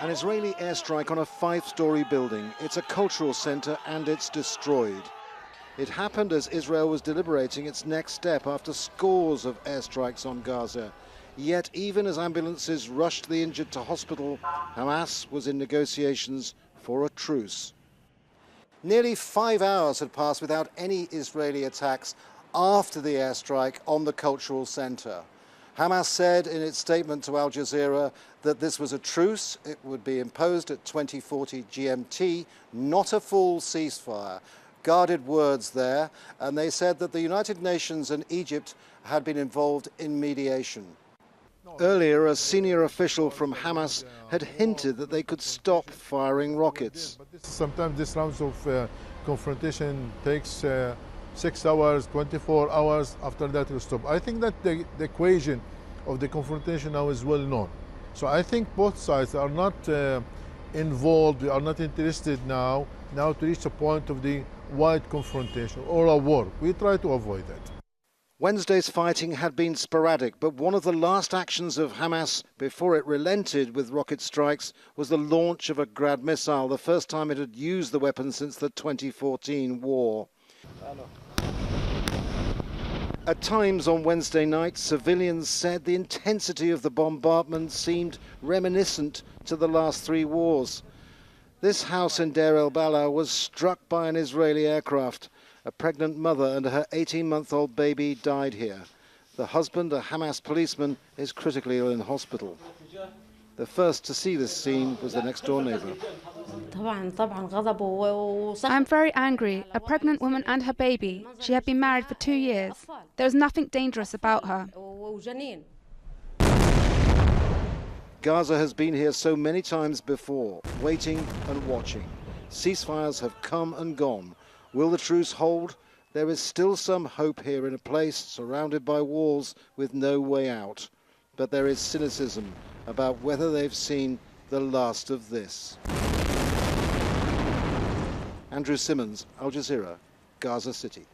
An Israeli airstrike on a 5-story building. It's a cultural center and it's destroyed. It happened as Israel was deliberating its next step after scores of airstrikes on Gaza. Yet even as ambulances rushed the injured to hospital, Hamas was in negotiations for a truce. Nearly 5 hours had passed without any Israeli attacks after the airstrike on the cultural center. Hamas said in its statement to Al Jazeera that this was a truce. It would be imposed at 2040 GMT, not a full ceasefire. Guarded words there, and they said that the United Nations and Egypt had been involved in mediation. Earlier, a senior official from Hamas had hinted that they could stop firing rockets. Sometimes this rounds of confrontation takes 6 hours, 24 hours, after that will stop. I think that the equation of the confrontation now is well known. So I think both sides are not involved, they are not interested now to reach a point of the wide confrontation or a war. We try to avoid that. Wednesday's fighting had been sporadic, but one of the last actions of Hamas before it relented with rocket strikes was the launch of a Grad missile, the first time it had used the weapon since the 2014 war. At times on Wednesday night, civilians said the intensity of the bombardment seemed reminiscent to the last 3 wars. This house in Deir el-Balah was struck by an Israeli aircraft. A pregnant mother and her 18-month-old baby died here. The husband, a Hamas policeman, is critically ill in hospital. The first to see this scene was the next-door neighbor. I'm very angry. A pregnant woman and her baby. She had been married for 2 years. There was nothing dangerous about her. Gaza has been here so many times before, waiting and watching. Ceasefires have come and gone. Will the truce hold? There is still some hope here in a place surrounded by walls with no way out. But there is cynicism about whether they've seen the last of this. Andrew Simmons, Al Jazeera, Gaza City.